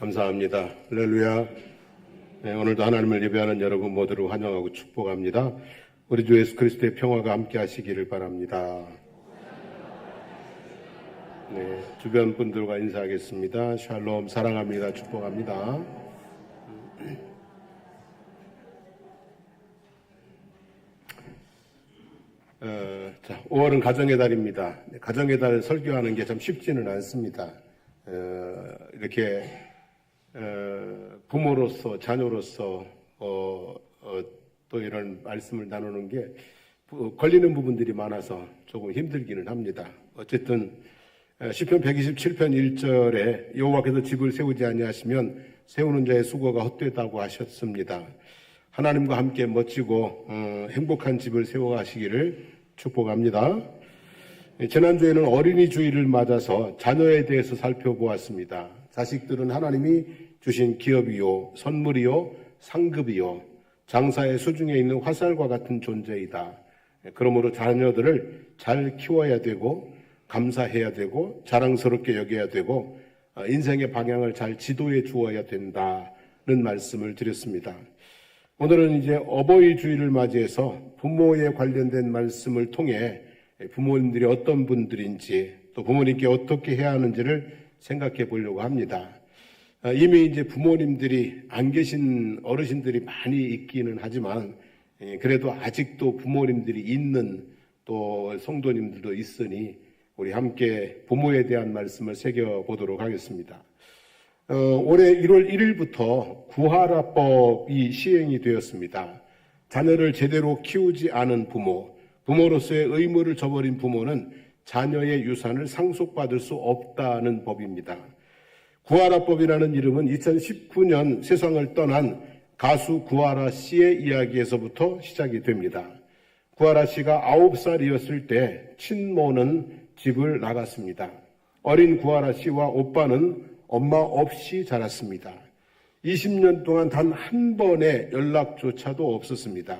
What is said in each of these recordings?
감사합니다. 할렐루야. 네, 오늘도 하나님을 예배하는 여러분 모두를 환영하고 축복합니다. 우리 주 예수 그리스도의 평화가 함께 하시기를 바랍니다. 네, 주변 분들과 인사하겠습니다. 샬롬, 사랑합니다. 축복합니다. 자, 5월은 가정의 달입니다. 가정의 달 설교하는 게 참 쉽지는 않습니다. 이렇게 부모로서 자녀로서 또 이런 말씀을 나누는 게 걸리는 부분들이 많아서 조금 힘들기는 합니다. 어쨌든 시편 127편 1절에 여호와께서 집을 세우지 아니하시면 세우는 자의 수고가 헛되다고 하셨습니다. 하나님과 함께 멋지고 행복한 집을 세워가시기를 축복합니다. 지난주에는 어린이 주일을 맞아서 자녀에 대해서 살펴보았습니다. 자식들은 하나님이 주신 기업이요, 선물이요, 상급이요, 장사의 수중에 있는 화살과 같은 존재이다. 그러므로 자녀들을 잘 키워야 되고 감사해야 되고 자랑스럽게 여겨야 되고 인생의 방향을 잘 지도해 주어야 된다는 말씀을 드렸습니다. 오늘은 이제 어버이 주일을 맞이해서 부모에 관련된 말씀을 통해 부모님들이 어떤 분들인지 또 부모님께 어떻게 해야 하는지를 생각해 보려고 합니다. 이미 이제 부모님들이 안 계신 어르신들이 많이 있기는 하지만 그래도 아직도 부모님들이 있는 또 성도님들도 있으니 우리 함께 부모에 대한 말씀을 새겨보도록 하겠습니다. 올해 1월 1일부터 구하라법이 시행이 되었습니다. 자녀를 제대로 키우지 않은 부모로서의 의무를 저버린 부모는 자녀의 유산을 상속받을 수 없다는 법입니다. 구하라법이라는 이름은 2019년 세상을 떠난 가수 구하라 씨의 이야기에서부터 시작이 됩니다. 구하라 씨가 9살이었을 때 친모는 집을 나갔습니다. 어린 구하라 씨와 오빠는 엄마 없이 자랐습니다. 20년 동안 단 한 번의 연락조차도 없었습니다.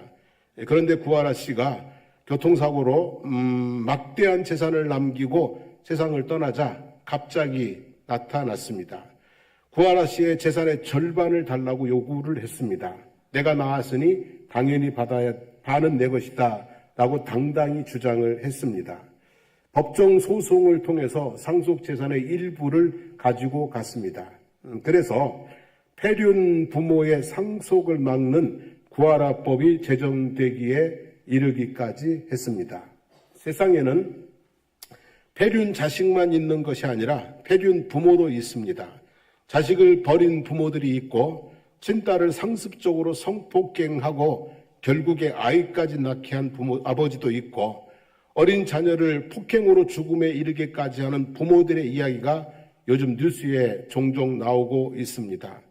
그런데 구하라 씨가 교통사고로 막대한 재산을 남기고 세상을 떠나자 갑자기 나타났습니다. 구하라 씨의 재산의 절반을 달라고 요구를 했습니다. 내가 낳았으니 당연히 반은 내 것이다 라고 당당히 주장을 했습니다. 법정 소송을 통해서 상속 재산의 일부를 가지고 갔습니다. 그래서 폐륜 부모의 상속을 막는 구하라법이 제정되기에 이르기까지 했습니다. 세상에는 폐륜 자식만 있는 것이 아니라 폐륜 부모도 있습니다. 자식을 버린 부모들이 있고 친딸을 상습적으로 성폭행하고 결국에 아이까지 낳게 한 아버지도 있고 어린 자녀를 폭행으로 죽음에 이르게까지 하는 부모들의 이야기가 요즘 뉴스에 종종 나오고 있습니다.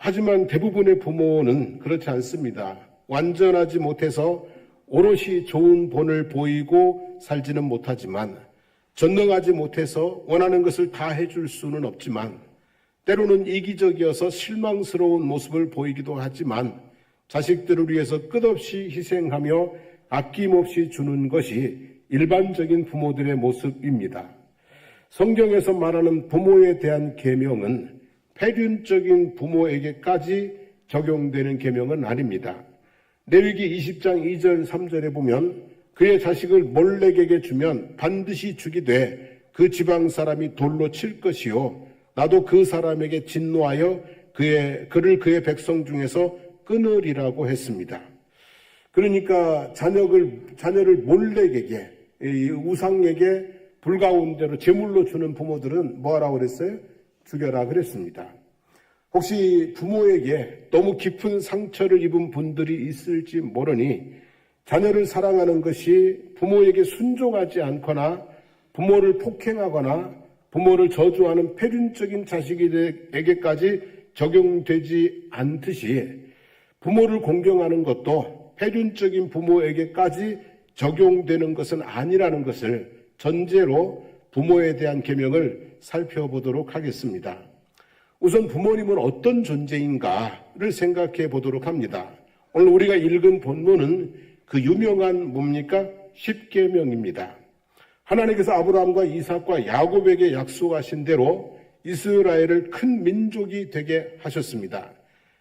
하지만 대부분의 부모는 그렇지 않습니다. 완전하지 못해서 오롯이 좋은 본을 보이고 살지는 못하지만 전능하지 못해서 원하는 것을 다 해줄 수는 없지만 때로는 이기적이어서 실망스러운 모습을 보이기도 하지만 자식들을 위해서 끝없이 희생하며 아낌없이 주는 것이 일반적인 부모들의 모습입니다. 성경에서 말하는 부모에 대한 계명은 폐륜적인 부모에게까지 적용되는 계명은 아닙니다. 레위기 20장 2절 3절에 보면 그의 자식을 몰렉에게 주면 반드시 죽이되 그 지방 사람이 돌로 칠 것이요 나도 그 사람에게 진노하여 그를 그의 백성 중에서 끊으리라고 했습니다. 그러니까 자녀를 몰렉에게 우상에게 불가운데로 제물로 주는 부모들은 뭐하라고 그랬어요? 죽여라 그랬습니다. 혹시 부모에게 너무 깊은 상처를 입은 분들이 있을지 모르니 자녀를 사랑하는 것이 부모에게 순종하지 않거나 부모를 폭행하거나 부모를 저주하는 폐륜적인 자식에게까지 적용되지 않듯이 부모를 공경하는 것도 폐륜적인 부모에게까지 적용되는 것은 아니라는 것을 전제로 부모에 대한 계명을 살펴보도록 하겠습니다. 우선 부모님은 어떤 존재인가를 생각해 보도록 합니다. 오늘 우리가 읽은 본문은 그 유명한 뭡니까? 십계명입니다. 하나님께서 아브라함과 이삭과 야곱에게 약속하신 대로 이스라엘을 큰 민족이 되게 하셨습니다.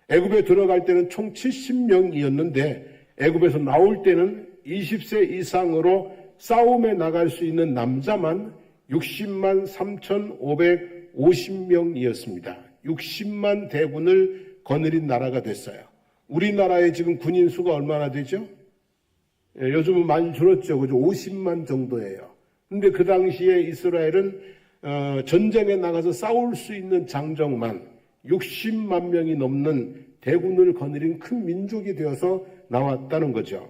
애굽에 들어갈 때는 총 70명이었는데 애굽에서 나올 때는 20세 이상으로 싸움에 나갈 수 있는 남자만 60만 3,550명이었습니다. 60만 대군을 거느린 나라가 됐어요. 우리나라의 지금 군인 수가 얼마나 되죠? 요즘은 많이 줄었죠. 그죠? 50만 정도예요. 근데 그 당시에 이스라엘은 전쟁에 나가서 싸울 수 있는 장정만 60만 명이 넘는 대군을 거느린 큰 민족이 되어서 나왔다는 거죠.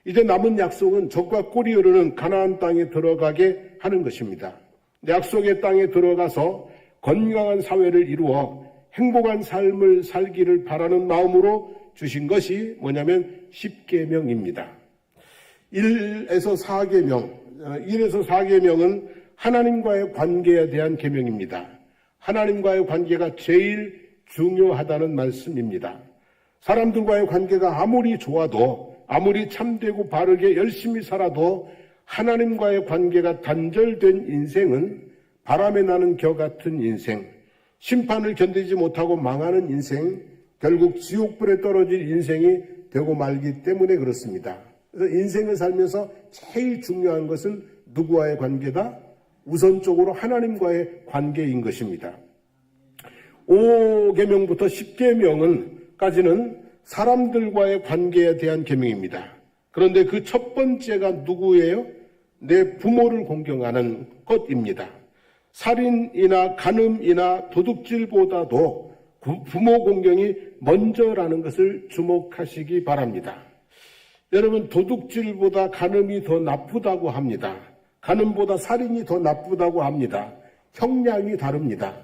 이제 남은 약속은 적과 꿀이 흐르는 가나안 땅에 들어가게 하는 것입니다. 약속의 땅에 들어가서 건강한 사회를 이루어 행복한 삶을 살기를 바라는 마음으로 주신 것이 뭐냐면 10계명입니다. 1에서 4계명은 하나님과의 관계에 대한 계명입니다. 하나님과의 관계가 제일 중요하다는 말씀입니다. 사람들과의 관계가 아무리 좋아도, 아무리 참되고 바르게 열심히 살아도 하나님과의 관계가 단절된 인생은 바람에 나는 겨 같은 인생, 심판을 견디지 못하고 망하는 인생, 결국 지옥불에 떨어질 인생이 되고 말기 때문에 그렇습니다. 그래서 인생을 살면서 제일 중요한 것은 누구와의 관계다? 우선적으로 하나님과의 관계인 것입니다. 5계명부터 10계명까지는 사람들과의 관계에 대한 계명입니다. 그런데 그 첫 번째가 누구예요? 내 부모를 공경하는 것입니다. 살인이나 간음이나 도둑질보다도 부모 공경이 먼저라는 것을 주목하시기 바랍니다. 여러분, 도둑질보다 간음이 더 나쁘다고 합니다. 간음보다 살인이 더 나쁘다고 합니다. 형량이 다릅니다.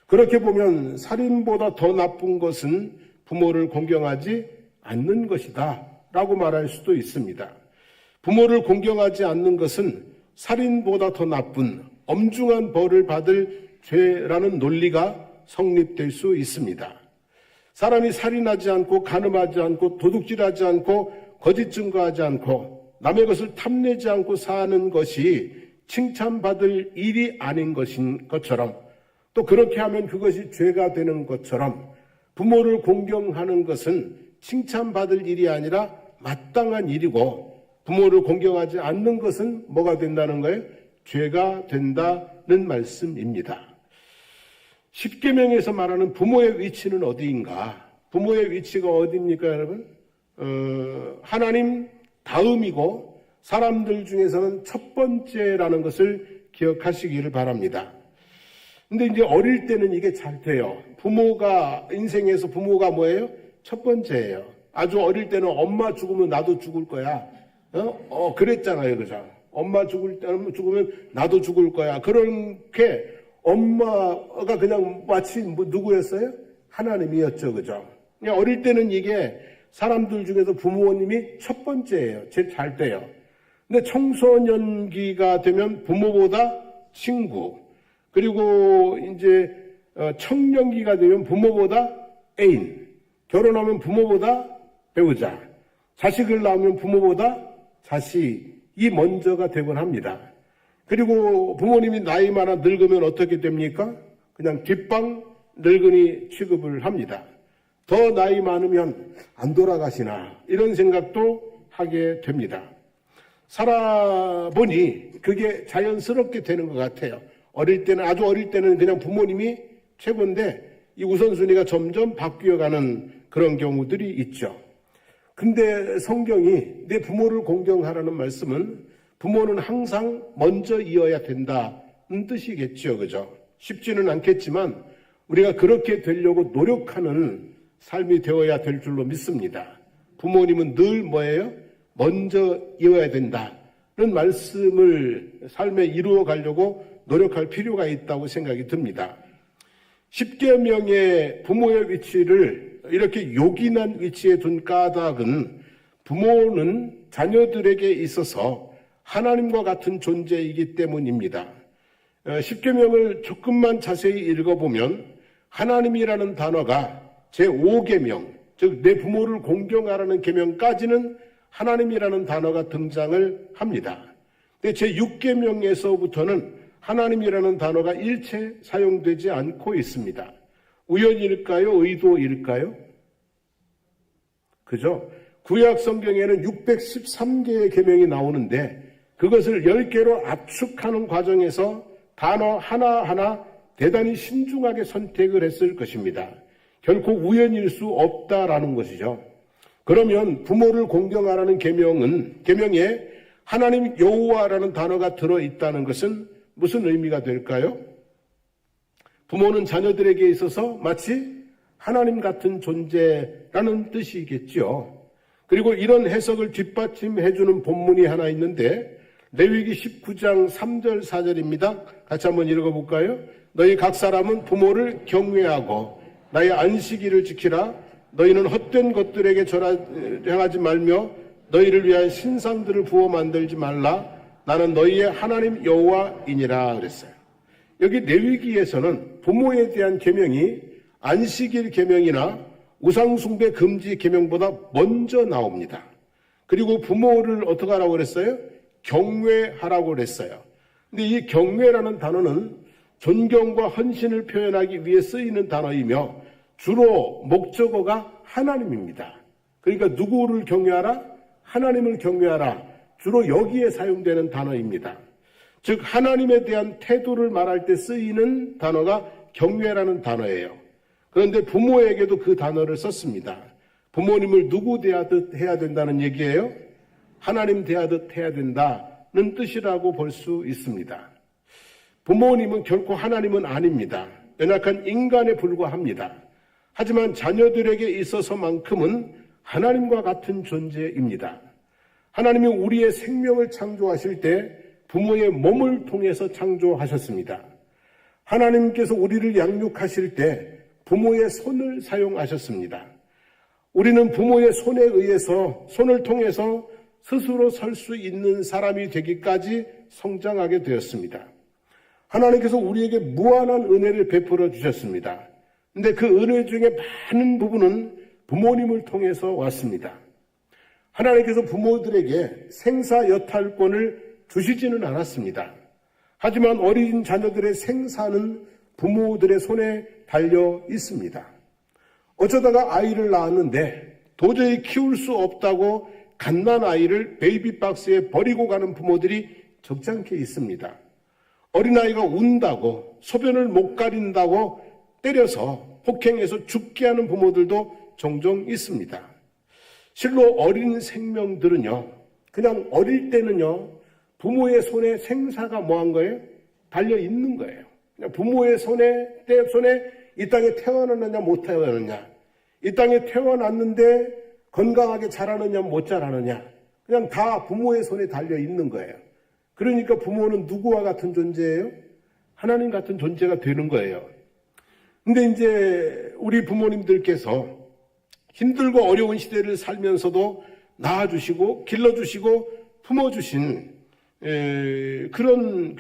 그렇게 보면 살인보다 더 나쁜 것은 부모를 공경하지 않는 것이다 라고 말할 수도 있습니다. 부모를 공경하지 않는 것은 살인보다 더 나쁜 엄중한 벌을 받을 죄라는 논리가 성립될 수 있습니다. 사람이 살인하지 않고 간음하지 않고 도둑질하지 않고 거짓 증거하지 않고 남의 것을 탐내지 않고 사는 것이 칭찬받을 일이 아닌 것인 것처럼, 또 그렇게 하면 그것이 죄가 되는 것처럼 부모를 공경하는 것은 칭찬받을 일이 아니라 마땅한 일이고, 부모를 공경하지 않는 것은 뭐가 된다는 거예요? 죄가 된다는 말씀입니다. 10계명에서 말하는 부모의 위치는 어디인가? 부모의 위치가 어디입니까, 여러분? 하나님 다음이고 사람들 중에서는 첫 번째라는 것을 기억하시기를 바랍니다. 근데 이제 어릴 때는 이게 잘 돼요. 인생에서 부모가 뭐예요? 첫 번째예요. 아주 어릴 때는 엄마 죽으면 나도 죽을 거야. 그랬잖아요. 그죠? 엄마 죽으면 나도 죽을 거야. 그렇게 엄마가 그냥 마치 누구였어요? 하나님이었죠. 그죠? 그냥 어릴 때는 이게 사람들 중에서 부모님이 첫 번째예요. 제일 잘 돼요. 근데 청소년기가 되면 부모보다 친구, 그리고 이제 청년기가 되면 부모보다 애인, 결혼하면 부모보다 배우자, 자식을 낳으면 부모보다 자식이 먼저가 되곤 합니다. 그리고 부모님이 나이 많아 늙으면 어떻게 됩니까? 그냥 뒷방 늙은이 취급을 합니다. 더 나이 많으면 안 돌아가시나 이런 생각도 하게 됩니다. 살아보니 그게 자연스럽게 되는 것 같아요. 아주 어릴 때는 그냥 부모님이 최고인데 이 우선순위가 점점 바뀌어가는 그런 경우들이 있죠. 근데 성경이 내 부모를 공경하라는 말씀은 부모는 항상 먼저 이어야 된다는 뜻이겠죠. 그죠? 쉽지는 않겠지만 우리가 그렇게 되려고 노력하는 삶이 되어야 될 줄로 믿습니다. 부모님은 늘 뭐예요? 먼저 이어야 된다는 말씀을 삶에 이루어 가려고 노력할 필요가 있다고 생각이 듭니다. 10계명의 부모의 위치를 이렇게 요긴한 위치에 둔 까닭은 부모는 자녀들에게 있어서 하나님과 같은 존재이기 때문입니다. 10계명을 조금만 자세히 읽어보면 하나님이라는 단어가 제5계명, 즉 내 부모를 공경하라는 계명까지는 하나님이라는 단어가 등장을 합니다. 근데 제6계명에서부터는 하나님이라는 단어가 일체 사용되지 않고 있습니다. 우연일까요? 의도일까요? 그죠? 구약 성경에는 613개의 계명이 나오는데 그것을 10개로 압축하는 과정에서 단어 하나하나 대단히 신중하게 선택을 했을 것입니다. 결코 우연일 수 없다라는 것이죠. 그러면 부모를 공경하라는 계명에 하나님 여호와라는 단어가 들어있다는 것은 무슨 의미가 될까요? 부모는 자녀들에게 있어서 마치 하나님 같은 존재라는 뜻이겠죠. 그리고 이런 해석을 뒷받침해주는 본문이 하나 있는데 레위기 19장 3절 4절입니다. 같이 한번 읽어볼까요? 너희 각 사람은 부모를 경외하고 나의 안식일을 지키라. 너희는 헛된 것들에게 행하지 말며 너희를 위한 신상들을 부어 만들지 말라. 나는 너희의 하나님 여호와이니라 그랬어요. 여기 레위기에서는 부모에 대한 계명이 안식일 계명이나 우상숭배 금지 계명보다 먼저 나옵니다. 그리고 부모를 어떻게 하라고 그랬어요? 경외하라고 그랬어요. 근데 이 경외라는 단어는 존경과 헌신을 표현하기 위해 쓰이는 단어이며 주로 목적어가 하나님입니다. 그러니까 누구를 경외하라? 하나님을 경외하라. 주로 여기에 사용되는 단어입니다. 즉 하나님에 대한 태도를 말할 때 쓰이는 단어가 경외라는 단어예요. 그런데 부모에게도 그 단어를 썼습니다. 부모님을 누구 대하듯 해야 된다는 얘기예요? 하나님 대하듯 해야 된다는 뜻이라고 볼 수 있습니다. 부모님은 결코 하나님은 아닙니다. 연약한 인간에 불과합니다. 하지만 자녀들에게 있어서만큼은 하나님과 같은 존재입니다. 하나님이 우리의 생명을 창조하실 때 부모의 몸을 통해서 창조하셨습니다. 하나님께서 우리를 양육하실 때 부모의 손을 사용하셨습니다. 우리는 부모의 손에 의해서 손을 통해서 스스로 설 수 있는 사람이 되기까지 성장하게 되었습니다. 하나님께서 우리에게 무한한 은혜를 베풀어 주셨습니다. 근데 그 은혜 중에 많은 부분은 부모님을 통해서 왔습니다. 하나님께서 부모들에게 생사 여탈권을 주시지는 않았습니다. 하지만 어린 자녀들의 생사는 부모들의 손에 달려 있습니다. 어쩌다가 아이를 낳았는데 도저히 키울 수 없다고 갓난아이를 베이비박스에 버리고 가는 부모들이 적지 않게 있습니다. 어린아이가 운다고 소변을 못 가린다고 때려서 폭행해서 죽게 하는 부모들도 종종 있습니다. 실로 어린 생명들은요, 그냥 어릴 때는요, 부모의 손에 생사가 뭐한 거예요? 달려 있는 거예요. 그냥 부모의 손에 이 땅에 태어났느냐 못 태어났느냐, 이 땅에 태어났는데 건강하게 자라느냐 못 자라느냐, 그냥 다 부모의 손에 달려 있는 거예요. 그러니까 부모는 누구와 같은 존재예요? 하나님 같은 존재가 되는 거예요. 근데 이제 우리 부모님들께서 힘들고 어려운 시대를 살면서도 낳아주시고 길러주시고 품어주신 그런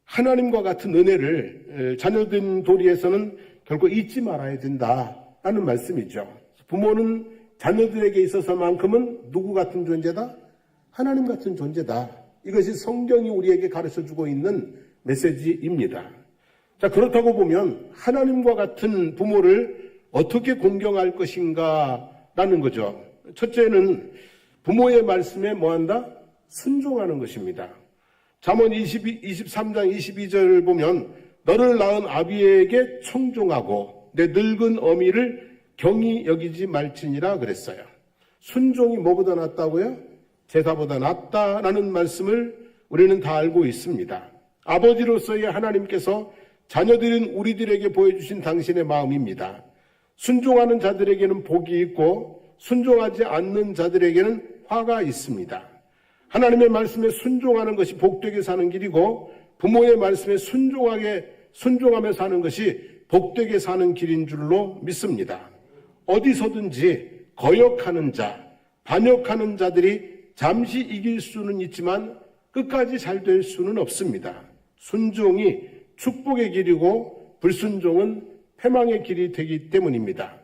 하나님과 같은 은혜를 자녀된 도리에서는 결코 잊지 말아야 된다라는 말씀이죠. 부모는 자녀들에게 있어서만큼은 누구 같은 존재다? 하나님 같은 존재다. 이것이 성경이 우리에게 가르쳐주고 있는 메시지입니다. 자, 그렇다고 보면 하나님과 같은 부모를 어떻게 공경할 것인가라는 거죠. 첫째는 부모의 말씀에 뭐한다? 순종하는 것입니다. 잠언 23장 22절을 보면 너를 낳은 아비에게 청종하고 내 늙은 어미를 경히 여기지 말지니라 그랬어요. 순종이 뭐보다 낫다고요? 제사보다 낫다라는 말씀을 우리는 다 알고 있습니다. 아버지로서의 하나님께서 자녀들인 우리들에게 보여주신 당신의 마음입니다. 순종하는 자들에게는 복이 있고 순종하지 않는 자들에게는 화가 있습니다. 하나님의 말씀에 순종하는 것이 복되게 사는 길이고 부모의 말씀에 순종하며 사는 것이 복되게 사는 길인 줄로 믿습니다. 어디서든지 거역하는 자, 반역하는 자들이 잠시 이길 수는 있지만 끝까지 잘 될 수는 없습니다. 순종이 축복의 길이고 불순종은 패망의 길이 되기 때문입니다.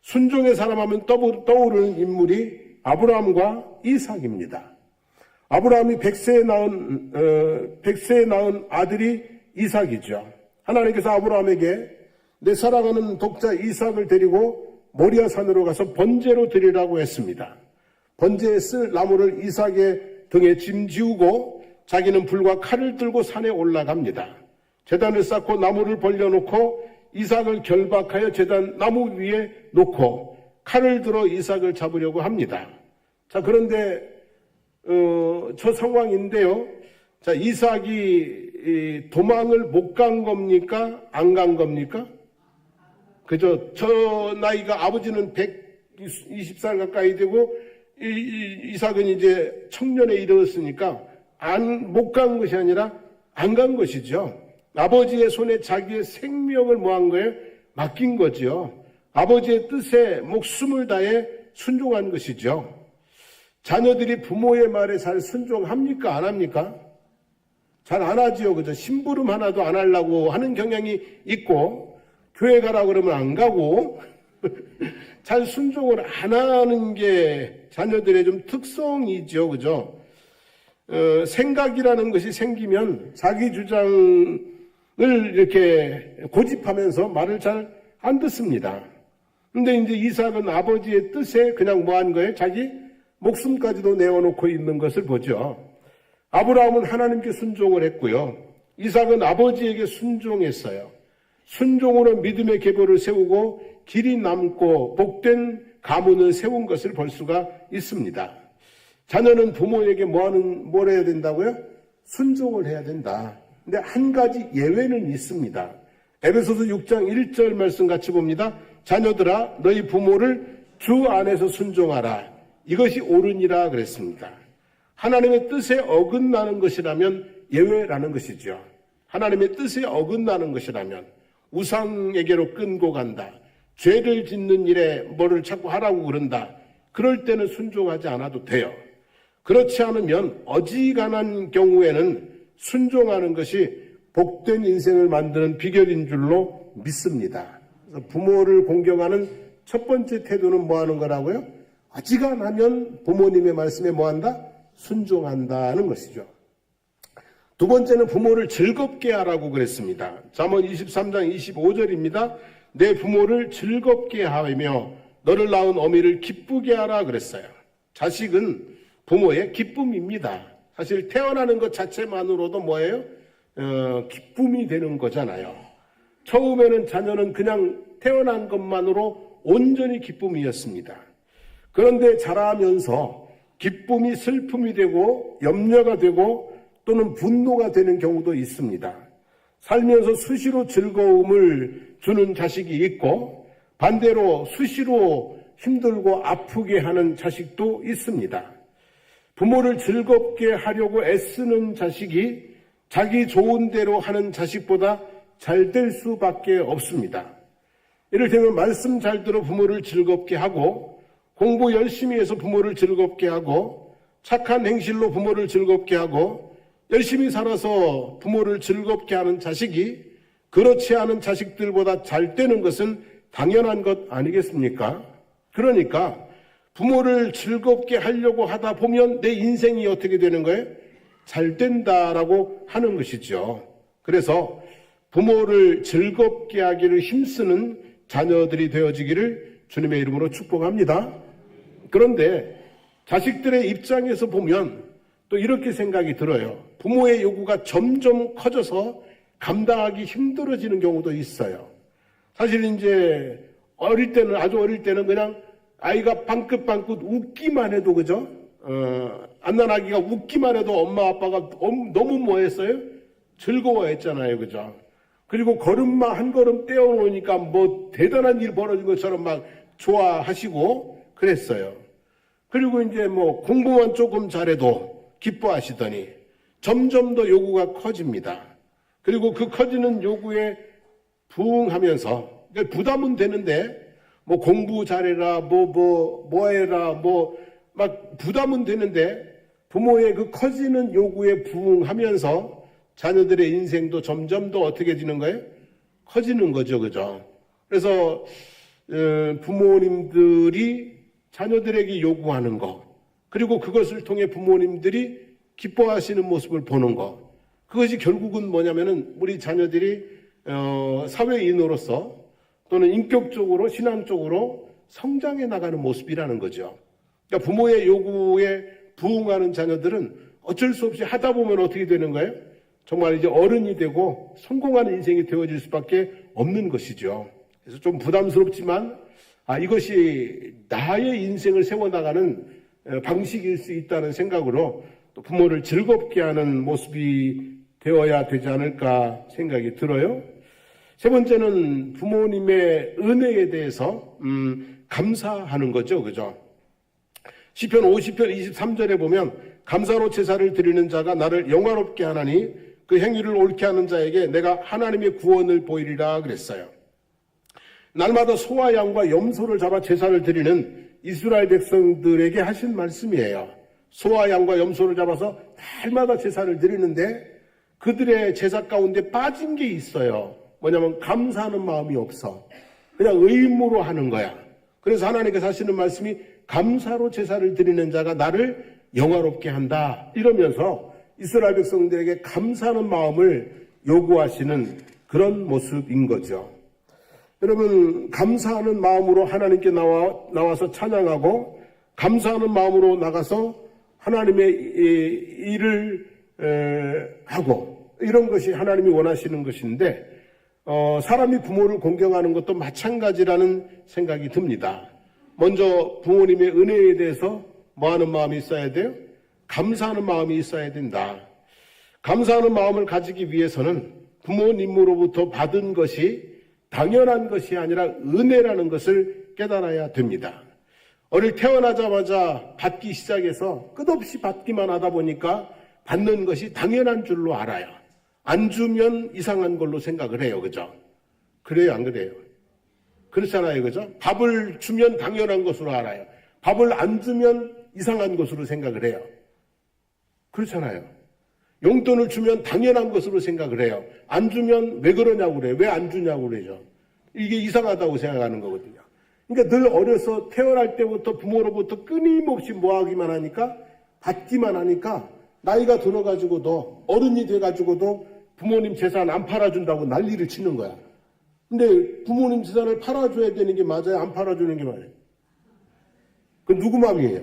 순종의 사람 하면 떠오르는 인물이 아브라함과 이삭입니다. 아브라함이 100세에 낳은 아들이 이삭이죠. 하나님께서 아브라함에게 내 사랑하는 독자 이삭을 데리고 모리아 산으로 가서 번제로 드리라고 했습니다. 번제에 쓸 나무를 이삭의 등에 짐지우고 자기는 불과 칼을 들고 산에 올라갑니다. 제단을 쌓고 나무를 벌려놓고 이삭을 결박하여 제단 나무 위에 놓고 칼을 들어 이삭을 잡으려고 합니다. 자, 그런데 저 상황인데요. 자, 이삭이 도망을 못 간 겁니까? 안 간 겁니까? 그죠? 저 나이가 아버지는 120살 가까이 되고 이삭은 이제 청년에 이르렀으니까 못 간 것이 아니라 안 간 것이죠. 아버지의 손에 자기의 생명을 뭐한 거예요? 맡긴 거죠. 아버지의 뜻에 목숨을 다해 순종한 것이죠. 자녀들이 부모의 말에 잘 순종합니까? 안 합니까? 잘 안 하지요. 그죠? 심부름 하나도 안 하려고 하는 경향이 있고, 교회 가라 그러면 안 가고, 잘 순종을 안 하는 게 자녀들의 좀 특성이죠. 그죠? 생각이라는 것이 생기면 자기 주장을 이렇게 고집하면서 말을 잘 안 듣습니다. 근데 이제 이삭은 아버지의 뜻에 그냥 뭐 한 거예요? 자기 목숨까지도 내어놓고 있는 것을 보죠. 아브라함은 하나님께 순종을 했고요. 이삭은 아버지에게 순종했어요. 순종으로 믿음의 계보를 세우고 길이 남고 복된 가문을 세운 것을 볼 수가 있습니다. 자녀는 부모에게 뭘 해야 된다고요? 순종을 해야 된다. 근데 한 가지 예외는 있습니다. 에베소서 6장 1절 말씀 같이 봅니다. 자녀들아 너희 부모를 주 안에서 순종하라. 이것이 옳으니라 그랬습니다. 하나님의 뜻에 어긋나는 것이라면 예외라는 것이죠. 하나님의 뜻에 어긋나는 것이라면 우상에게로 끌고 간다. 죄를 짓는 일에 뭐를 자꾸 하라고 그런다. 그럴 때는 순종하지 않아도 돼요. 그렇지 않으면 어지간한 경우에는 순종하는 것이 복된 인생을 만드는 비결인 줄로 믿습니다. 그래서 부모를 공경하는 첫 번째 태도는 뭐 하는 거라고요? 어지간하면 부모님의 말씀에 뭐 한다? 순종한다는 것이죠. 두 번째는 부모를 즐겁게 하라고 그랬습니다. 잠언 23장 25절입니다. 내 부모를 즐겁게 하며 너를 낳은 어미를 기쁘게 하라 그랬어요. 자식은 부모의 기쁨입니다. 사실 태어나는 것 자체만으로도 뭐예요? 기쁨이 되는 거잖아요. 처음에는 자녀는 그냥 태어난 것만으로 온전히 기쁨이었습니다. 그런데 자라면서 기쁨이 슬픔이 되고 염려가 되고 또는 분노가 되는 경우도 있습니다. 살면서 수시로 즐거움을 주는 자식이 있고 반대로 수시로 힘들고 아프게 하는 자식도 있습니다. 부모를 즐겁게 하려고 애쓰는 자식이 자기 좋은 대로 하는 자식보다 잘 될 수밖에 없습니다. 이를테면 말씀 잘 들어 부모를 즐겁게 하고 공부 열심히 해서 부모를 즐겁게 하고 착한 행실로 부모를 즐겁게 하고 열심히 살아서 부모를 즐겁게 하는 자식이 그렇지 않은 자식들보다 잘 되는 것은 당연한 것 아니겠습니까? 그러니까 부모를 즐겁게 하려고 하다 보면 내 인생이 어떻게 되는 거예요? 잘 된다라고 하는 것이죠. 그래서 부모를 즐겁게 하기를 힘쓰는 자녀들이 되어지기를 주님의 이름으로 축복합니다. 그런데 자식들의 입장에서 보면 또 이렇게 생각이 들어요. 부모의 요구가 점점 커져서 감당하기 힘들어지는 경우도 있어요. 사실 이제 아주 어릴 때는 그냥 아이가 방긋방긋 웃기만 해도 그죠? 안난아기가 웃기만 해도 엄마 아빠가 너무 뭐 했어요? 즐거워했잖아요. 그죠? 그리고 걸음마 한 걸음 떼어놓으니까 뭐 대단한 일 벌어진 것처럼 막 좋아하시고 그랬어요. 그리고 이제 뭐 공부만 조금 잘해도 기뻐하시더니 점점 더 요구가 커집니다. 그리고 그 커지는 요구에 부응하면서 그러니까 부담은 되는데 뭐 공부 잘해라 뭐 해라 막 부담은 되는데 부모의 그 커지는 요구에 부응하면서 자녀들의 인생도 점점 더 어떻게 되는 거예요? 커지는 거죠. 그죠? 그래서 부모님들이 자녀들에게 요구하는 거 그리고 그것을 통해 부모님들이 기뻐하시는 모습을 보는 것. 그것이 결국은 뭐냐면은 우리 자녀들이 사회인으로서 또는 인격적으로 신앙적으로 성장해 나가는 모습이라는 거죠. 그러니까 부모의 요구에 부응하는 자녀들은 어쩔 수 없이 하다 보면 어떻게 되는 거예요? 정말 이제 어른이 되고 성공하는 인생이 되어질 수밖에 없는 것이죠. 그래서 좀 부담스럽지만 이것이 나의 인생을 세워나가는 방식일 수 있다는 생각으로 또 부모를 즐겁게 하는 모습이 되어야 되지 않을까 생각이 들어요. 세 번째는 부모님의 은혜에 대해서 감사하는 거죠. 그죠? 시편 50편 23절에 보면 감사로 제사를 드리는 자가 나를 영화롭게 하나니 그 행위를 옳게 하는 자에게 내가 하나님의 구원을 보이리라 그랬어요. 날마다 소와 양과 염소를 잡아 제사를 드리는 이스라엘 백성들에게 하신 말씀이에요. 소와 양과 염소를 잡아서 날마다 제사를 드리는데 그들의 제사 가운데 빠진 게 있어요. 뭐냐면 감사하는 마음이 없어. 그냥 의무로 하는 거야. 그래서 하나님께서 하시는 말씀이 감사로 제사를 드리는 자가 나를 영화롭게 한다. 이러면서 이스라엘 백성들에게 감사하는 마음을 요구하시는 그런 모습인 거죠. 여러분, 감사하는 마음으로 하나님께 나와서 찬양하고 감사하는 마음으로 나가서 하나님의 일을 하고 이런 것이 하나님이 원하시는 것인데 사람이 부모를 공경하는 것도 마찬가지라는 생각이 듭니다. 먼저 부모님의 은혜에 대해서 뭐하는 마음이 있어야 돼요? 감사하는 마음이 있어야 된다. 감사하는 마음을 가지기 위해서는 부모님으로부터 받은 것이 당연한 것이 아니라 은혜라는 것을 깨달아야 됩니다. 어릴 태어나자마자 받기 시작해서 끝없이 받기만 하다 보니까 받는 것이 당연한 줄로 알아요. 안 주면 이상한 걸로 생각을 해요. 그죠? 그래요, 안 그래요? 그렇잖아요. 그죠? 밥을 주면 당연한 것으로 알아요. 밥을 안 주면 이상한 것으로 생각을 해요. 그렇잖아요. 용돈을 주면 당연한 것으로 생각을 해요. 안 주면 왜 그러냐고 그래요. 왜 안 주냐고 그러죠. 이게 이상하다고 생각하는 거거든요. 그러니까 늘 어려서 태어날 때부터 부모로부터 끊임없이 모아기만 하니까 받기만 하니까 나이가 들어가지고도 어른이 돼가지고도 부모님 재산 안 팔아준다고 난리를 치는 거야. 근데 부모님 재산을 팔아줘야 되는 게 맞아요? 안 팔아주는 게 맞아요? 그 누구 마음이에요?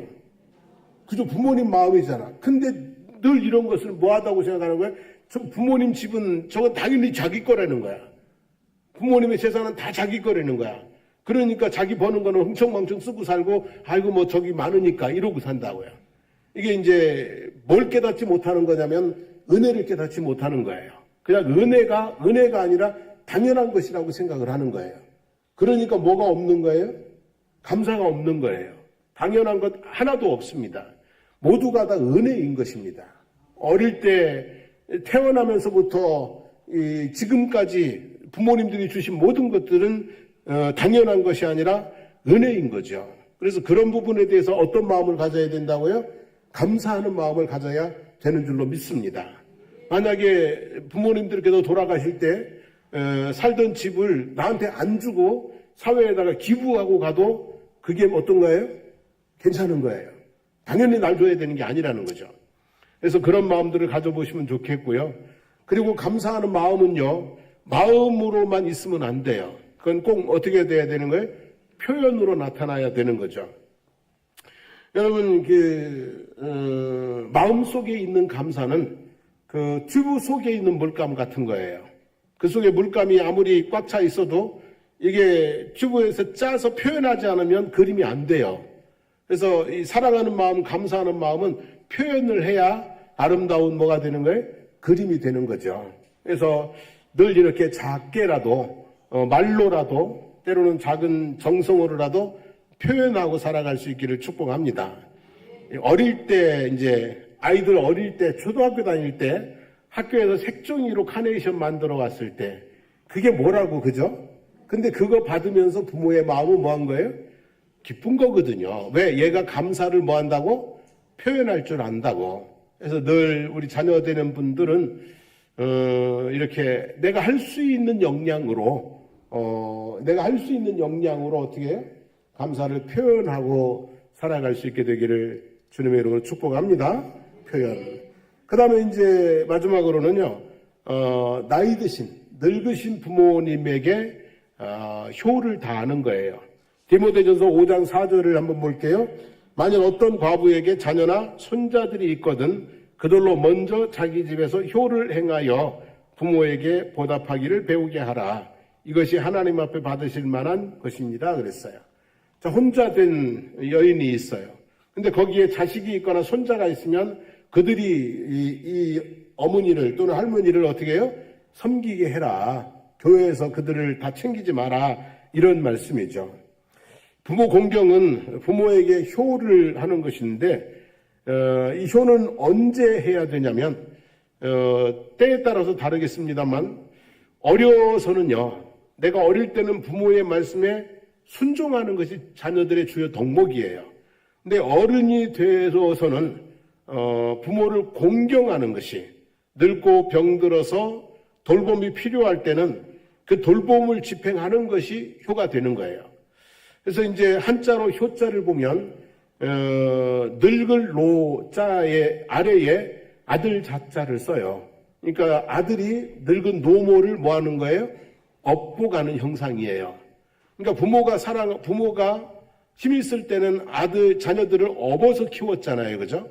그저 부모님 마음이잖아. 근데 늘 이런 것을 뭐하다고 생각하는 거야? 저 부모님 집은 저건 당연히 자기 거라는 거야. 부모님의 재산은 다 자기 거라는 거야. 그러니까 자기 버는 거는 흥청망청 쓰고 살고 아이고 뭐 저기 많으니까 이러고 산다고요. 이게 이제 뭘 깨닫지 못하는 거냐면 은혜를 깨닫지 못하는 거예요. 그냥 은혜가 아니라 당연한 것이라고 생각을 하는 거예요. 그러니까 뭐가 없는 거예요? 감사가 없는 거예요. 당연한 것 하나도 없습니다. 모두가 다 은혜인 것입니다. 어릴 때 태어나면서부터 지금까지 부모님들이 주신 모든 것들은 당연한 것이 아니라 은혜인 거죠. 그래서 그런 부분에 대해서 어떤 마음을 가져야 된다고요? 감사하는 마음을 가져야 되는 줄로 믿습니다. 만약에 부모님들께서 돌아가실 때 살던 집을 나한테 안 주고 사회에다가 기부하고 가도 그게 어떤 거예요? 괜찮은 거예요. 당연히 날 줘야 되는 게 아니라는 거죠. 그래서 그런 마음들을 가져보시면 좋겠고요. 그리고 감사하는 마음은요, 마음으로만 있으면 안 돼요. 그건 꼭 어떻게 돼야 되는 거예요? 표현으로 나타나야 되는 거죠. 여러분, 마음 속에 있는 감사는 그 튜브 속에 있는 물감 같은 거예요. 그 속에 물감이 아무리 꽉 차 있어도 이게 튜브에서 짜서 표현하지 않으면 그림이 안 돼요. 그래서 이 사랑하는 마음, 감사하는 마음은 표현을 해야 아름다운 뭐가 되는 거예요? 그림이 되는 거죠. 그래서 늘 이렇게 작게라도 말로라도 때로는 작은 정성으로라도 표현하고 살아갈 수 있기를 축복합니다. 어릴 때 이제 아이들 어릴 때 초등학교 다닐 때 학교에서 색종이로 카네이션 만들어 왔을 때 그게 뭐라고 그죠? 근데 그거 받으면서 부모의 마음은 뭐 한 거예요? 기쁜 거거든요. 왜? 얘가 감사를 뭐 한다고? 표현할 줄 안다고. 그래서 늘 우리 자녀 되는 분들은 이렇게 내가 할 수 있는 역량으로 어떻게 해요? 감사를 표현하고 살아갈 수 있게 되기를 주님의 이름으로 축복합니다. 표현. 그 다음에 이제 마지막으로는요, 나이 드신, 늙으신 부모님에게 효를 다하는 거예요. 디모데전서 5장 4절을 한번 볼게요. 만약 어떤 과부에게 자녀나 손자들이 있거든 그들로 먼저 자기 집에서 효를 행하여 부모에게 보답하기를 배우게 하라. 이것이 하나님 앞에 받으실 만한 것입니다. 그랬어요. 자, 혼자 된 여인이 있어요. 근데 거기에 자식이 있거나 손자가 있으면 그들이 이 어머니를 또는 할머니를 어떻게 해요? 섬기게 해라. 교회에서 그들을 다 챙기지 마라. 이런 말씀이죠. 부모 공경은 부모에게 효를 하는 것인데 이 효는 언제 해야 되냐면 때에 따라서 다르겠습니다만 어려서는요. 내가 어릴 때는 부모의 말씀에 순종하는 것이 자녀들의 주요 덕목이에요. 근데 어른이 되어서는 부모를 공경하는 것이 늙고 병들어서 돌봄이 필요할 때는 그 돌봄을 집행하는 것이 효가 되는 거예요. 그래서 이제 한자로 효자를 보면 늙을 노자의 아래에 아들 자자를 써요. 그러니까 아들이 늙은 노모를 뭐 하는 거예요? 업보가는 형상이에요. 그러니까 부모가 힘이 있을 때는 자녀들을 업어서 키웠잖아요. 그죠?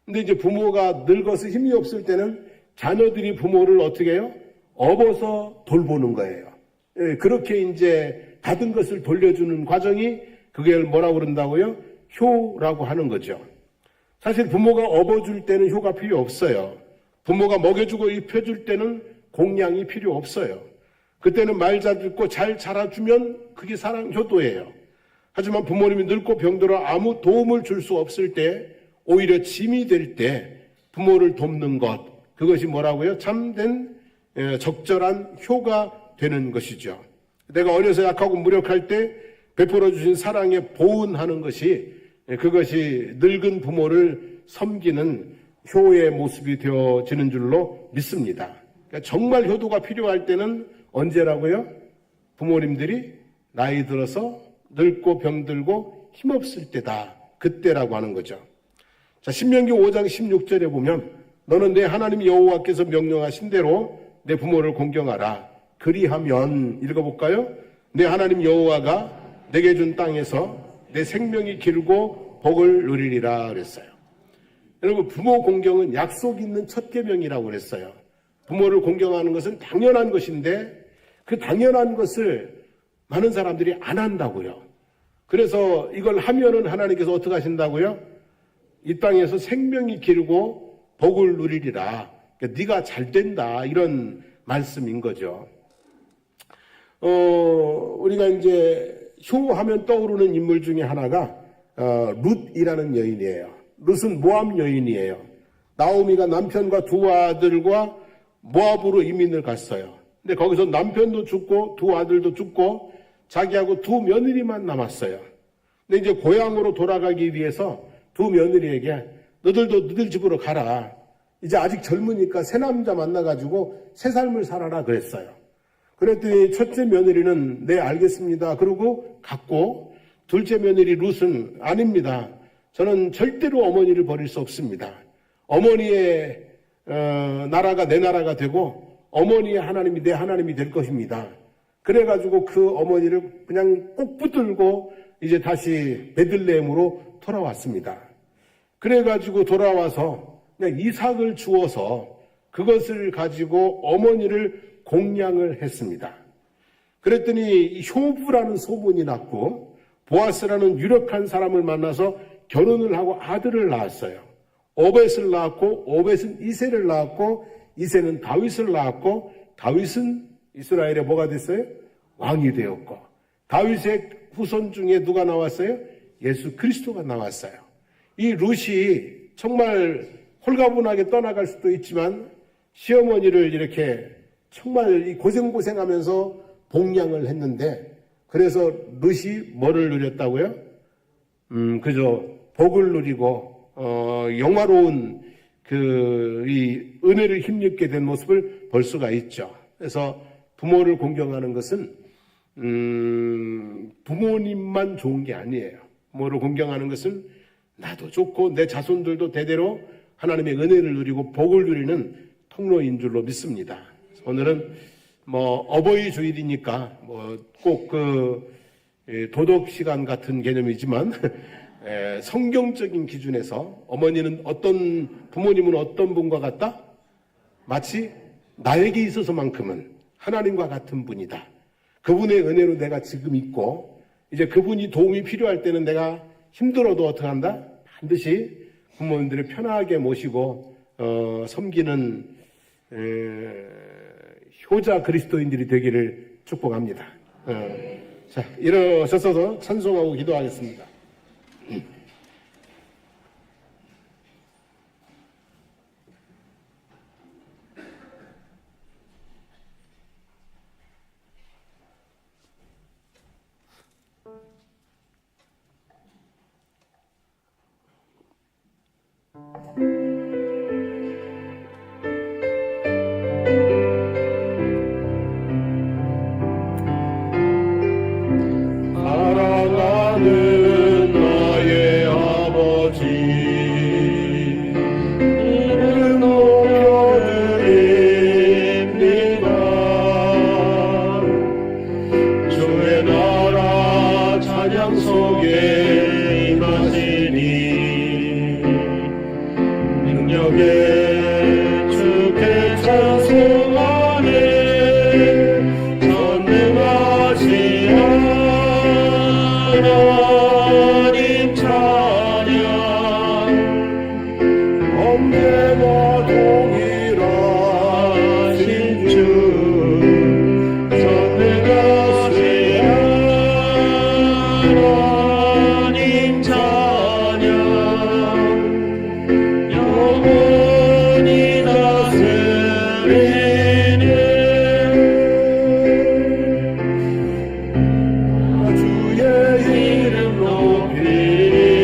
근데 이제 부모가 늙어서 힘이 없을 때는 자녀들이 부모를 어떻게 해요? 업어서 돌보는 거예요. 예, 그렇게 이제 받은 것을 돌려주는 과정이 그걸 뭐라고 그런다고요? 효라고 하는 거죠. 사실 부모가 업어줄 때는 효가 필요 없어요. 부모가 먹여주고 입혀줄 때는 공양이 필요 없어요. 그때는 말 잘 듣고 잘 자라주면 그게 사랑 효도예요. 하지만 부모님이 늙고 병들어 아무 도움을 줄 수 없을 때 오히려 짐이 될 때 부모를 돕는 것, 그것이 뭐라고요? 참된 적절한 효가 되는 것이죠. 내가 어려서 약하고 무력할 때 베풀어 주신 사랑에 보은하는 것이 그것이 늙은 부모를 섬기는 효의 모습이 되어지는 줄로 믿습니다. 그러니까 정말 효도가 필요할 때는 언제라고요? 부모님들이 나이 들어서 늙고 병들고 힘없을 때다. 그때라고 하는 거죠. 자, 신명기 5장 16절에 보면 너는 내 하나님 여호와께서 명령하신 대로 내 부모를 공경하라. 그리하면 읽어볼까요? 내 하나님 여호와가 내게 준 땅에서 내 생명이 길고 복을 누리리라 그랬어요. 여러분, 부모 공경은 약속 있는 첫 계명이라고 그랬어요. 부모를 공경하는 것은 당연한 것인데 그 당연한 것을 많은 사람들이 안 한다고요. 그래서 이걸 하면은 하나님께서 어떻게 하신다고요? 이 땅에서 생명이 길고 복을 누리리라. 그러니까 네가 잘 된다. 이런 말씀인 거죠. 우리가 이제 효하면 떠오르는 인물 중에 하나가 룻이라는 여인이에요. 룻은 모압 여인이에요. 나오미가 남편과 두 아들과 모압으로 이민을 갔어요. 근데 거기서 남편도 죽고 두 아들도 죽고 자기하고 두 며느리만 남았어요. 근데 이제 고향으로 돌아가기 위해서 두 며느리에게 너들도 너들 집으로 가라. 이제 아직 젊으니까 새 남자 만나가지고 새 삶을 살아라 그랬어요. 그랬더니 첫째 며느리는 네 알겠습니다. 그러고 갔고 둘째 며느리 룻은 아닙니다. 저는 절대로 어머니를 버릴 수 없습니다. 어머니의 나라가 내 나라가 되고 어머니의 하나님이 내 하나님이 될 것입니다. 그래가지고 그 어머니를 그냥 꼭 붙들고 이제 다시 베들레헴으로 돌아왔습니다. 그래가지고 돌아와서 그냥 이삭을 주어서 그것을 가지고 어머니를 공양을 했습니다. 그랬더니 효부라는 소문이 났고 보아스라는 유력한 사람을 만나서 결혼을 하고 아들을 낳았어요. 오벳을 낳았고 오벳은 이새를 낳았고 이새는 다윗을 낳았고 다윗은 이스라엘에 뭐가 됐어요? 왕이 되었고 다윗의 후손 중에 누가 나왔어요? 예수 그리스도가 나왔어요. 이 룻이 정말 홀가분하게 떠나갈 수도 있지만 시어머니를 이렇게 정말 고생하면서 봉양을 했는데 그래서 룻이 뭐를 누렸다고요? 그저 복을 누리고 영화로운 이 은혜를 힘입게 된 모습을 볼 수가 있죠. 그래서 부모를 공경하는 것은 부모님만 좋은 게 아니에요. 부모를 공경하는 것은 나도 좋고 내 자손들도 대대로 하나님의 은혜를 누리고 복을 누리는 통로인 줄로 믿습니다. 오늘은 어버이 주일이니까 꼭 도덕 시간 같은 개념이지만 성경적인 기준에서 부모님은 어떤 분과 같다? 마치 나에게 있어서만큼은 하나님과 같은 분이다. 그분의 은혜로 내가 지금 있고, 이제 그분이 도움이 필요할 때는 내가 힘들어도 어떻게 한다? 반드시 부모님들을 편하게 모시고 섬기는 효자 그리스도인들이 되기를 축복합니다. 자, 일어서서 찬송하고 기도하겠습니다. 사랑하는 나의 아버지, 이름 높여드립니다. 주의 나라 찬양 속에 임하시니 능력에 주께 찬송하네. 전능하신 하나님 찬양, 언제나 동일하신 주, 전능하신 하나님 찬양, 영원히 다스리는 주의 이름 높이, 주의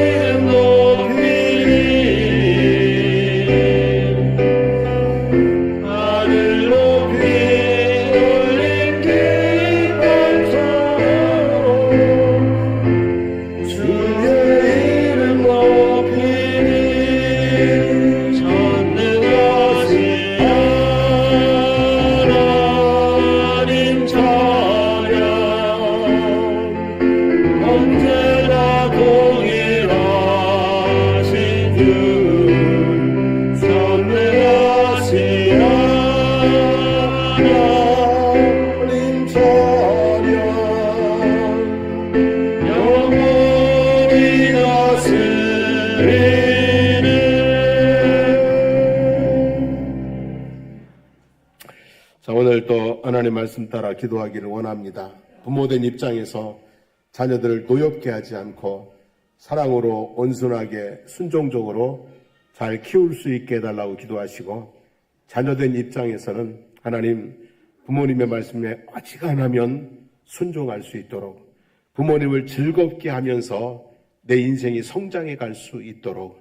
이름 높이, 하늘 높이 올린 기쁨처럼 주의 이름 높이니 전능하신 하나님 찬양, 언제나 동일하신 주, 전능하신 하나님 찬양, 영원히 다스리는. 자, 오늘 또 하나님 말씀 따라 기도하기를 원합니다. 부모된 입장에서 자녀들을 노엽게 하지 않고 사랑으로 온순하게 순종적으로 잘 키울 수 있게 해달라고 기도하시고, 자녀된 입장에서는 하나님 부모님의 말씀에 어지간하면 순종할 수 있도록, 부모님을 즐겁게 하면서 내 인생이 성장해 갈 수 있도록,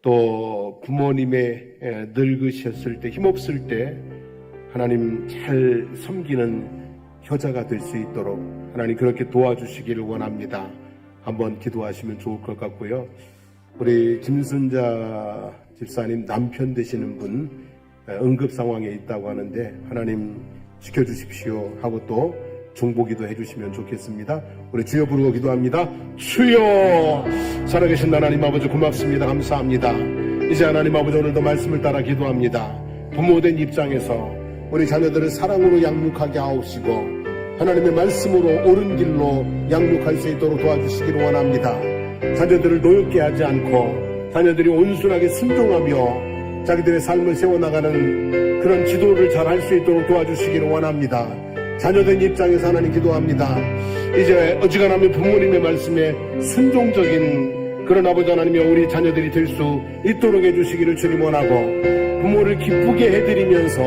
또 부모님의 늙으셨을 때, 힘없을 때 하나님 잘 섬기는 효자가 될 수 있도록 하나님 그렇게 도와주시기를 원합니다. 한번 기도하시면 좋을 것 같고요. 우리 김순자 집사님 남편 되시는 분 응급 상황에 있다고 하는데 하나님 지켜주십시오 하고 또 중보기도 해주시면 좋겠습니다. 우리 주여 부르고 기도합니다. 주여, 살아계신 하나님 아버지 고맙습니다. 감사합니다. 이제 하나님 아버지 오늘도 말씀을 따라 기도합니다. 부모된 입장에서 우리 자녀들을 사랑으로 양육하게 하옵시고 하나님의 말씀으로 옳은 길로 양육할 수 있도록 도와주시기를 원합니다. 자녀들을 노엽게 하지 않고 자녀들이 온순하게 순종하며 자기들의 삶을 세워나가는 그런 지도를 잘 할 수 있도록 도와주시기를 원합니다. 자녀된 입장에서 하나님 기도합니다. 이제 어지간하면 부모님의 말씀에 순종적인 그런 아버지 하나님이 우리 자녀들이 될 수 있도록 해주시기를 주님 원하고, 부모를 기쁘게 해드리면서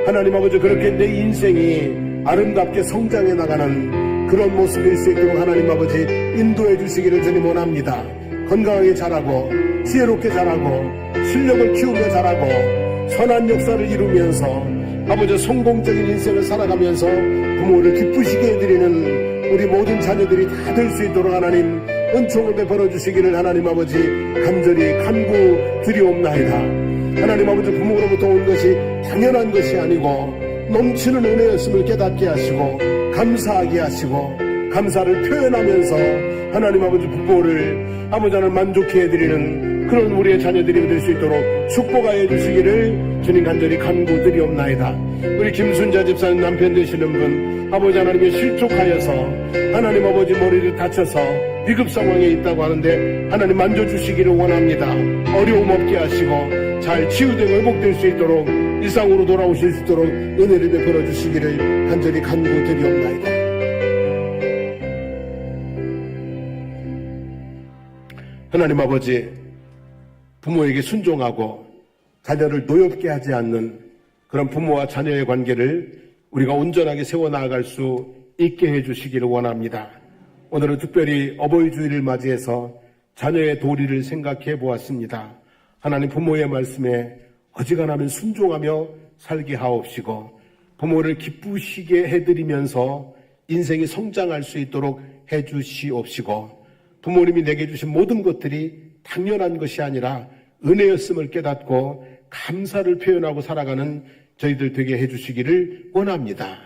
하나님 아버지 그렇게 내 인생이 아름답게 성장해 나가는 그런 모습일 수 있도록 하나님 아버지 인도해 주시기를 주님 원합니다. 건강하게 자라고 지혜롭게 자라고 실력을 키우며 자라고 선한 역사를 이루면서 아버지 성공적인 인생을 살아가면서 부모를 기쁘시게 해드리는 우리 모든 자녀들이 다 될 수 있도록 하나님 은총을 베풀어 주시기를 하나님 아버지 간절히 간구 드리옵나이다. 하나님 아버지, 부모로부터 온 것이 당연한 것이 아니고 넘치는 은혜였음을 깨닫게 하시고 감사하게 하시고 감사를 표현하면서 하나님 아버지 부모를 아버지 하나님 만족해 해드리는 그런 우리의 자녀들이 될 수 있도록 축복하여 주시기를 주님 간절히 간구드리옵나이다. 우리 김순자 집사님 남편 되시는 분 아버지 하나님께 실족하여서 하나님 아버지 머리를 다쳐서 위급 상황에 있다고 하는데 하나님 만져주시기를 원합니다. 어려움 없게 하시고 잘 치유되고 회복될 수 있도록 일상으로 돌아오실 수 있도록 은혜를 베풀어 주시기를 간절히 간구드리옵나이다. 하나님 아버지, 부모에게 순종하고 자녀를 노엽게 하지 않는 그런 부모와 자녀의 관계를 우리가 온전하게 세워나갈 수 있게 해주시기를 원합니다. 오늘은 특별히 어버이 주일을 맞이해서 자녀의 도리를 생각해 보았습니다. 하나님, 부모의 말씀에 어지간하면 순종하며 살게 하옵시고 부모를 기쁘시게 해드리면서 인생이 성장할 수 있도록 해주시옵시고 부모님이 내게 주신 모든 것들이 당연한 것이 아니라 은혜였음을 깨닫고 감사를 표현하고 살아가는 저희들 되게 해주시기를 원합니다.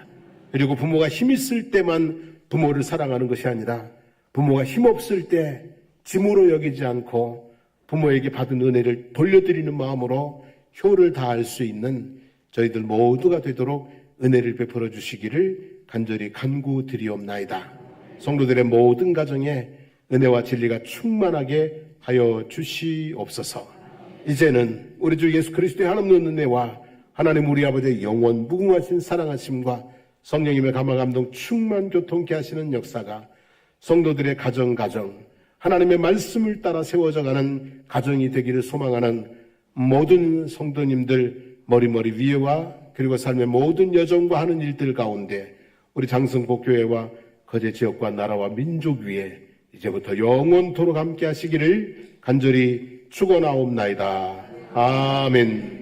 그리고 부모가 힘 있을 때만 부모를 사랑하는 것이 아니라 부모가 힘없을 때 짐으로 여기지 않고 부모에게 받은 은혜를 돌려드리는 마음으로 효를 다할 수 있는 저희들 모두가 되도록 은혜를 베풀어 주시기를 간절히 간구드리옵나이다. 성도들의 모든 가정에 은혜와 진리가 충만하게 하여 주시옵소서. 이제는 우리 주 예수 그리스도의 하나님의 은혜와 하나님 우리 아버지의 영원 무궁하신 사랑하심과 성령님의 감화 감동 충만 교통케 하시는 역사가 성도들의 가정 하나님의 말씀을 따라 세워져가는 가정이 되기를 소망하는 모든 성도님들 머리머리 위에와 그리고 삶의 모든 여정과 하는 일들 가운데 우리 장성복 교회와 거제 지역과 나라와 민족 위에 이제부터 영원토록 함께 하시기를 간절히 축원하옵나이다. 아멘.